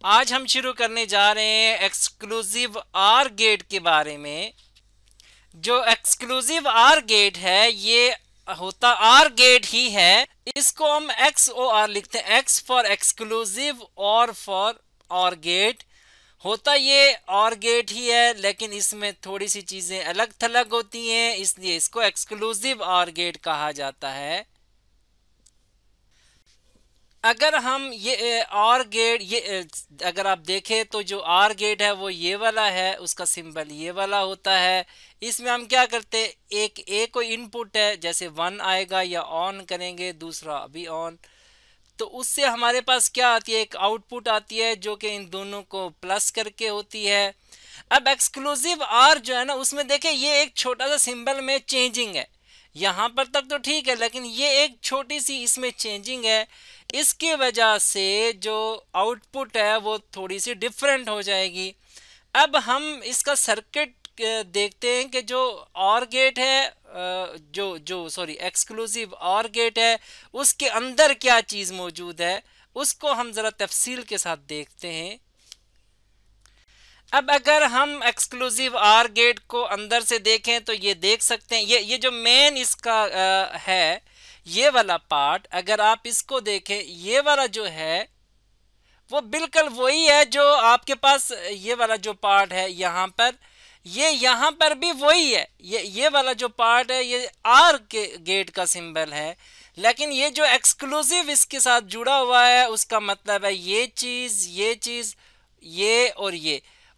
आज हम शुरू करने जा रहे हैं एक्सक्लूसिव आर गेट के बारे में। जो एक्सक्लूसिव आर गेट है ये होता आर गेट ही है। इसको हम एक्स ओ आर लिखते हैं, एक्स फॉर एक्सक्लूसिव और फॉर और गेट। होता ये और गेट ही है, लेकिन इसमें थोड़ी सी चीज़ें अलग थलग होती हैं, इसलिए इसको एक्सक्लूसिव और गेट कहा जाता है। अगर हम ये और गेट अगर आप देखें तो जो आर गेट है वो ये वाला है, उसका सिंबल ये वाला होता है। इसमें हम क्या करते हैं, एक कोई इनपुट है, जैसे 1 आएगा या ऑन करेंगे, दूसरा अभी ऑन, तो उससे हमारे पास क्या आती है, एक आउटपुट आती है जो कि इन दोनों को प्लस करके होती है। अब एक्सक्लूसिव आर जो है ना, उसमें देखें ये एक छोटा सा सिंबल में चेंजिंग है। यहाँ पर तक तो ठीक है, लेकिन ये एक छोटी सी इसमें चेंजिंग है। इसकी वजह से जो आउटपुट है वो थोड़ी सी डिफरेंट हो जाएगी। अब हम इसका सर्किट देखते हैं कि जो और गेट है, जो जो सॉरी एक्सक्लूसिव और गेट है, उसके अंदर क्या चीज़ मौजूद है, उसको हम ज़रा तफसील के साथ देखते हैं। अब अगर हम एक्सक्लूसिव आर गेट को अंदर से देखें तो ये देख सकते हैं, ये जो मेन इसका है, ये वाला पार्ट अगर आप इसको देखें, ये वाला जो है वो बिल्कुल वही है जो आपके पास ये वाला जो पार्ट है यहाँ पर, ये यहाँ पर भी वही है। ये वाला जो पार्ट है ये आर के गेट का सिंबल है, लेकिन ये जो एक्सक्लूसिव इसके साथ जुड़ा हुआ है उसका मतलब है ये चीज़, ये चीज़, ये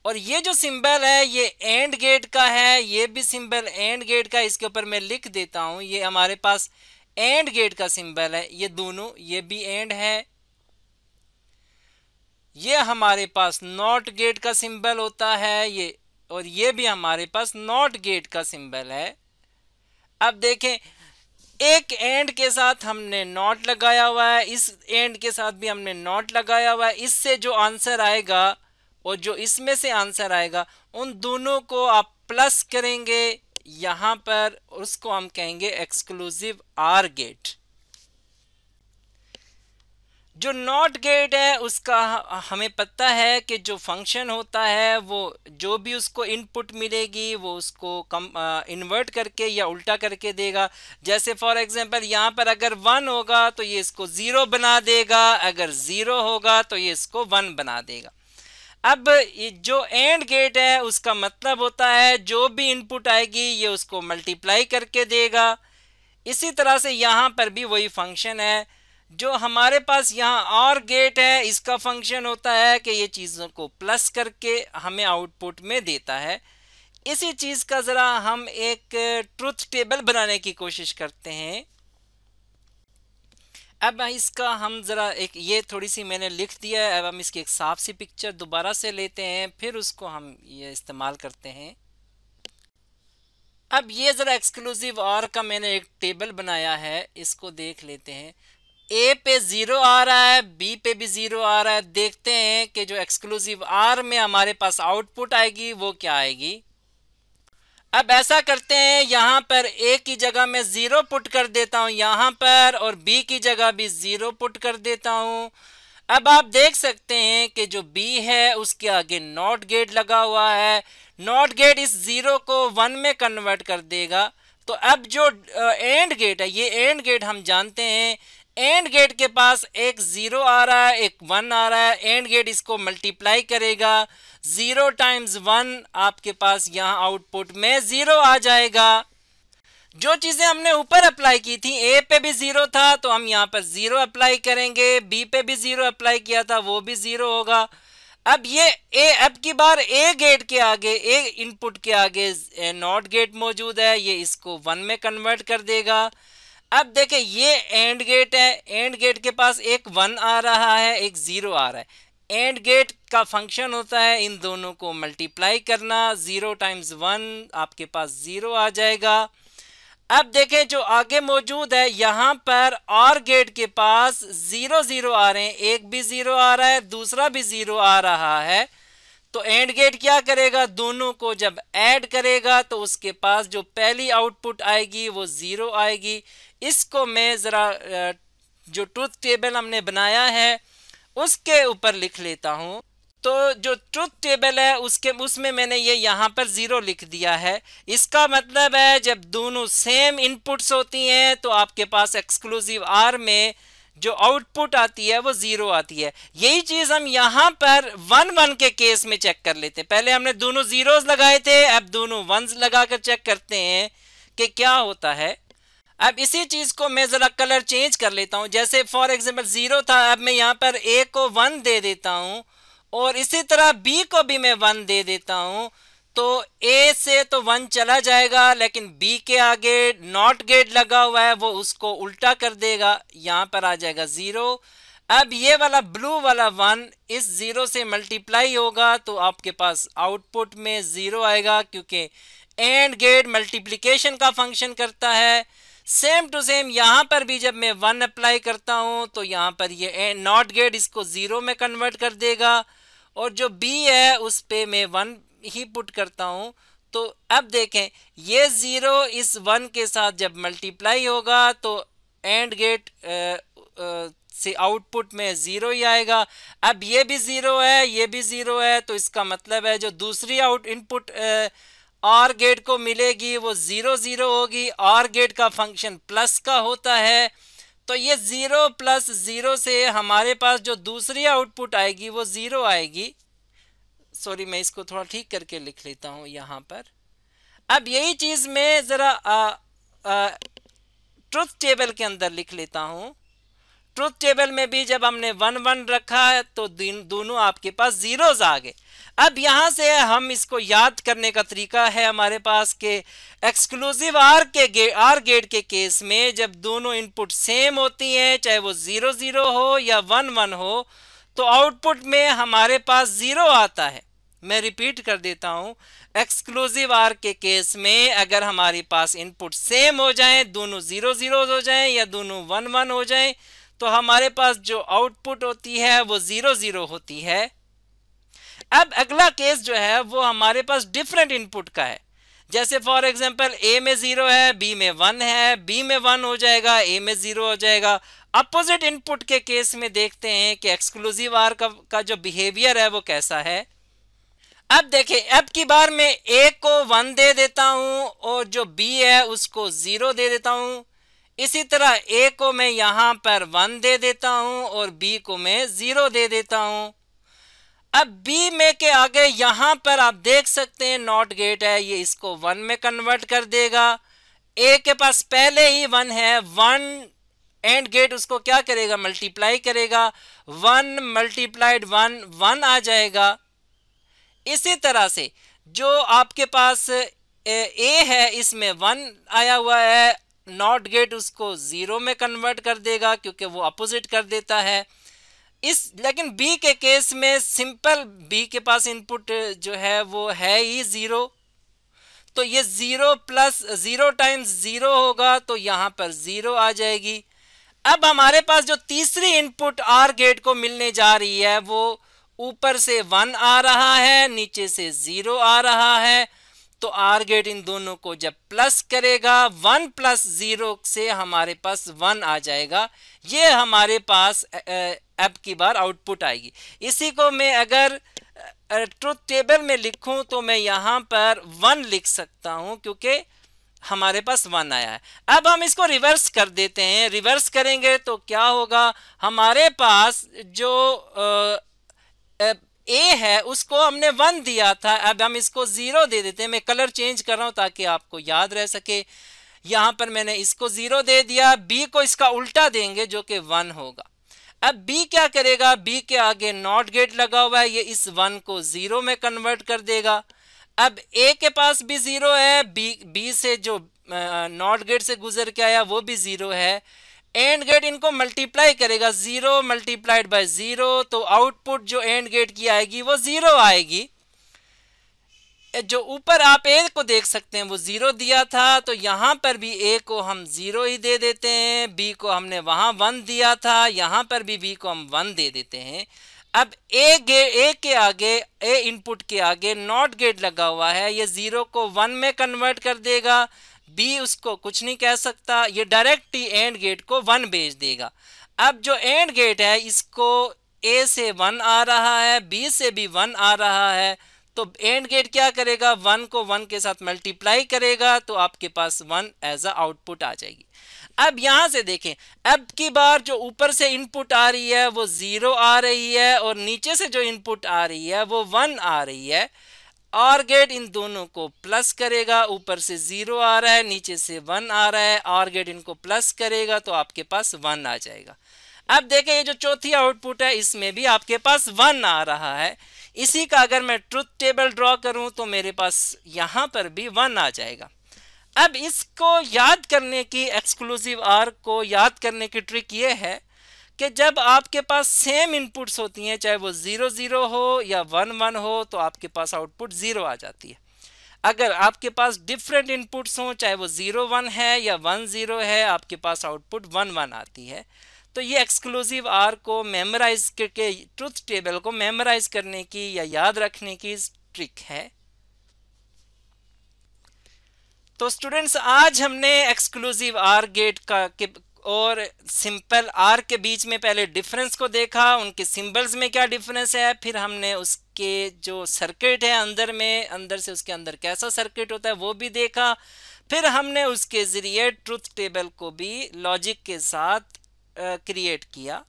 और ये जो सिंबल है ये एंड गेट का है, ये भी सिंबल एंड गेट का। इसके ऊपर मैं लिख देता हूँ, ये हमारे पास एंड गेट का सिंबल है, ये दोनों, ये भी एंड है। ये हमारे पास नॉट गेट का सिंबल होता है ये, और ये भी हमारे पास नॉट गेट का सिंबल है। अब देखें, एक एंड के साथ हमने नॉट लगाया हुआ है, इस एंड के साथ भी हमने नॉट लगाया हुआ है। इससे जो आंसर आएगा और जो इसमें से आंसर आएगा, उन दोनों को आप प्लस करेंगे यहाँ पर, उसको हम कहेंगे एक्सक्लूसिव आर गेट। जो नॉट गेट है उसका हमें पता है कि जो फंक्शन होता है वो जो भी उसको इनपुट मिलेगी वो उसको इन्वर्ट करके या उल्टा करके देगा। जैसे फॉर एग्जांपल यहाँ पर अगर 1 होगा तो ये इसको 0 बना देगा, अगर 0 होगा तो ये इसको 1 बना देगा। अब जो एंड गेट है उसका मतलब होता है जो भी इनपुट आएगी ये उसको मल्टीप्लाई करके देगा। इसी तरह से यहाँ पर भी वही फंक्शन है। जो हमारे पास यहाँ और गेट है, इसका फंक्शन होता है कि ये चीज़ों को प्लस करके हमें आउटपुट में देता है। इसी चीज़ का ज़रा हम एक ट्रुथ टेबल बनाने की कोशिश करते हैं। अब इसका हम ज़रा एक, ये थोड़ी सी मैंने लिख दिया है, अब हम इसकी एक साफ सी पिक्चर दोबारा से लेते हैं, फिर उसको हम ये इस्तेमाल करते हैं। अब ये ज़रा एक्सक्लूसिव और का मैंने एक टेबल बनाया है, इसको देख लेते हैं। ए पे 0 आ रहा है, बी पे भी 0 आ रहा है। देखते हैं कि जो एक्सक्लूसिव आर में हमारे पास आउटपुट आएगी वो क्या आएगी। अब ऐसा करते हैं, यहाँ पर ए की जगह मैं 0 पुट कर देता हूँ यहाँ पर, और बी की जगह भी 0 पुट कर देता हूँ। अब आप देख सकते हैं कि जो बी है उसके आगे नॉट गेट लगा हुआ है। नॉट गेट इस 0 को 1 में कन्वर्ट कर देगा। तो अब जो एंड गेट है, ये एंड गेट हम जानते हैं, एंड गेट के पास एक 0 आ रहा है, एक 1 आ रहा है। एंड गेट इसको मल्टीप्लाई करेगा, 0 टाइम्स 1 आपके पास यहाँ आउटपुट में 0 आ जाएगा। जो चीज़ें हमने ऊपर अप्लाई की थी, ए पे भी 0 था तो हम यहाँ पर 0 अप्लाई करेंगे, बी पे भी 0 अप्लाई किया था वो भी 0 होगा। अब ये ए, अब की बार ए गेट के आगे, ए इनपुट के आगे नॉट गेट मौजूद है, ये इसको 1 में कन्वर्ट कर देगा। अब देखें, ये एंड गेट है, एंड गेट के पास एक 1 आ रहा है, एक 0 आ रहा है। एंड गेट का फंक्शन होता है इन दोनों को मल्टीप्लाई करना, 0 टाइम्स 1 आपके पास 0 आ जाएगा। अब देखें, जो आगे मौजूद है यहाँ पर और गेट के पास 0 0 आ रहे हैं, एक भी 0 आ रहा है, दूसरा भी 0 आ रहा है। तो एंड गेट क्या करेगा, दोनों को जब ऐड करेगा तो उसके पास जो पहली आउटपुट आएगी वो 0 आएगी। इसको मैं ज़रा जो ट्रुथ टेबल हमने बनाया है उसके ऊपर लिख लेता हूँ। तो जो ट्रुथ टेबल है उसमें मैंने ये यहाँ पर 0 लिख दिया है। इसका मतलब है जब दोनों सेम इनपुट्स होती हैं तो आपके पास एक्सक्लूसिव आर में जो आउटपुट आती है वो 0 आती है। यही चीज हम यहाँ पर 1-1 के केस में चेक कर लेते हैं। पहले हमने दोनों जीरोस लगाए थे, अब दोनों वंस लगाकर चेक करते हैं कि क्या होता है। अब इसी चीज को मैं जरा कलर चेंज कर लेता हूं। जैसे फॉर एग्जांपल 0 था, अब मैं यहाँ पर ए को 1 दे देता हूं और इसी तरह बी को भी मैं 1 दे देता हूं। तो ए से तो 1 चला जाएगा, लेकिन बी के आगे नॉट गेट लगा हुआ है, वो उसको उल्टा कर देगा, यहाँ पर आ जाएगा 0। अब ये वाला ब्लू वाला 1 इस 0 से मल्टीप्लाई होगा तो आपके पास आउटपुट में 0 आएगा, क्योंकि एंड गेट मल्टीप्लिकेशन का फंक्शन करता है। सेम टू सेम यहाँ पर भी जब मैं 1 अप्लाई करता हूँ तो यहाँ पर ये नॉट गेट इसको 0 में कन्वर्ट कर देगा, और जो बी है उस पे मैं 1 ही पुट करता हूं। तो अब देखें ये 0 इस 1 के साथ जब मल्टीप्लाई होगा तो एंड गेट से आउटपुट में 0 ही आएगा। अब ये भी 0 है, ये भी 0 है, तो इसका मतलब है जो दूसरी इनपुट आर गेट को मिलेगी वो 0-0 होगी। आर गेट का फंक्शन प्लस का होता है, तो ये 0 + 0 से हमारे पास जो दूसरी आउटपुट आएगी वो 0 आएगी। सॉरी, मैं इसको थोड़ा ठीक करके लिख लेता हूं यहाँ पर। अब यही चीज मैं जरा ट्रुथ टेबल के अंदर लिख लेता हूं। ट्रुथ टेबल में भी जब हमने 1-1 रखा है तो दोनों आपके पास जीरोस आ गए। अब यहां से हम इसको याद करने का तरीका है हमारे पास के एक्सक्लूसिव आर गेट के केस में जब दोनों इनपुट सेम होती हैं, चाहे वो 0-0 हो या 1-1 हो, तो आउटपुट में हमारे पास 0 आता है। मैं रिपीट कर देता हूं, एक्सक्लूसिव आर के केस में अगर हमारे पास इनपुट सेम हो जाएं, दोनों 0-0 हो जाएं या दोनों 1-1 हो जाएं, तो हमारे पास जो आउटपुट होती है वो 0-0 होती है। अब अगला केस जो है वो हमारे पास डिफरेंट इनपुट का है। जैसे फॉर एग्जांपल ए में 0 है, बी में 1 है, बी में 1 हो जाएगा, ए में 0 हो जाएगा। अपोजिट इनपुट के केस में देखते हैं कि एक्सक्लूसिव आर का जो बिहेवियर है वो कैसा है। अब देखें, अब की बार मैं ए को 1 दे देता हूं और जो बी है उसको 0 दे देता हूं। इसी तरह ए को मैं यहां पर 1 दे देता हूं और बी को मैं 0 दे देता हूं। अब बी में के आगे यहां पर आप देख सकते हैं नॉट गेट है, ये इसको 1 में कन्वर्ट कर देगा। ए के पास पहले ही 1 है, 1 एंड गेट उसको क्या करेगा, मल्टीप्लाई करेगा। 1 × 1 1 आ जाएगा। इसी तरह से जो आपके पास ए है इसमें 1 आया हुआ है, नॉट गेट उसको 0 में कन्वर्ट कर देगा क्योंकि वो अपोजिट कर देता है। लेकिन बी के केस में सिंपल बी के पास इनपुट जो है वो है ही 0, तो ये 0 + 0 × 0 होगा, तो यहाँ पर 0 आ जाएगी। अब हमारे पास जो तीसरी इनपुट आर गेट को मिलने जा रही है वो ऊपर से 1 आ रहा है, नीचे से 0 आ रहा है, तो आर गेट इन दोनों को जब प्लस करेगा 1 + 0 से हमारे पास 1 आ जाएगा। ये हमारे पास अब की बार आउटपुट आएगी। इसी को मैं अगर ट्रुथ टेबल में लिखूं तो मैं यहाँ पर 1 लिख सकता हूँ क्योंकि हमारे पास 1 आया है। अब हम इसको रिवर्स कर देते हैं। रिवर्स करेंगे तो क्या होगा, हमारे पास जो ए है उसको हमने 1 दिया था, अब हम इसको 0 दे देते हैं। मैं कलर चेंज कर रहा हूं ताकि आपको याद रह सके। यहां पर मैंने इसको 0 दे दिया, बी को इसका उल्टा देंगे जो कि 1 होगा। अब बी क्या करेगा, बी के आगे नॉट गेट लगा हुआ है, ये इस 1 को 0 में कन्वर्ट कर देगा। अब ए के पास भी 0 है, बी से जो नॉट गेट से गुजर के आया वो भी 0 है। एंड गेट इनको मल्टीप्लाई करेगा, 0 × 0, तो आउटपुट जो एंड गेट की आएगी वो 0 आएगी। जो ऊपर आप ए को देख सकते हैं वो 0 दिया था, तो यहाँ पर भी ए को हम 0 ही दे देते हैं। बी को हमने वहाँ 1 दिया था, यहाँ पर भी बी को हम 1 दे देते हैं। अब ए के आगे, ए इनपुट के आगे नॉट गेट लगा हुआ है, ये 0 को 1 में कन्वर्ट कर देगा। बी उसको कुछ नहीं कह सकता, ये डायरेक्ट ही एंड गेट को 1 भेज देगा। अब जो एंड गेट है इसको ए से 1 आ रहा है, बी से भी 1 आ रहा है, तो एंड गेट क्या करेगा, 1 को 1 के साथ मल्टीप्लाई करेगा, तो आपके पास 1 एज अ आउटपुट आ जाएगी। अब यहां से देखें, अब की बार जो ऊपर से इनपुट आ रही है वो 0 आ रही है और नीचे से जो इनपुट आ रही है वो 1 आ रही है। और गेट इन दोनों को प्लस करेगा, ऊपर से 0 आ रहा है, नीचे से 1 आ रहा है, और गेट इनको प्लस करेगा तो आपके पास 1 आ जाएगा। अब देखें ये जो चौथी आउटपुट है इसमें भी आपके पास 1 आ रहा है। इसी का अगर मैं ट्रुथ टेबल ड्रॉ करूं तो मेरे पास यहां पर भी 1 आ जाएगा। अब इसको याद करने की, एक्सक्लूसिव आर को याद करने की ट्रिक ये है कि जब आपके पास सेम इनपुट्स होती हैं, चाहे वो 0 0 हो या 1 1 हो, तो आपके पास आउटपुट 0 आ जाती है। अगर आपके पास डिफरेंट इनपुट्स हों, चाहे वो 0 1 है या 1 0 है, आपके पास आउटपुट 1 1 आती है। तो ये एक्सक्लूसिव आर को मेमोराइज करके, ट्रुथ टेबल को मेमोराइज करने की या याद रखने की ट्रिक है। तो स्टूडेंट्स, आज हमने एक्सक्लूसिव आर गेट का और सिंपल आर के बीच में पहले डिफरेंस को देखा, उनके सिंबल्स में क्या डिफरेंस है, फिर हमने उसके जो सर्किट है अंदर में, अंदर से उसके अंदर कैसा सर्किट होता है वो भी देखा। फिर हमने उसके ज़रिए ट्रुथ टेबल को भी लॉजिक के साथ क्रिएट किया।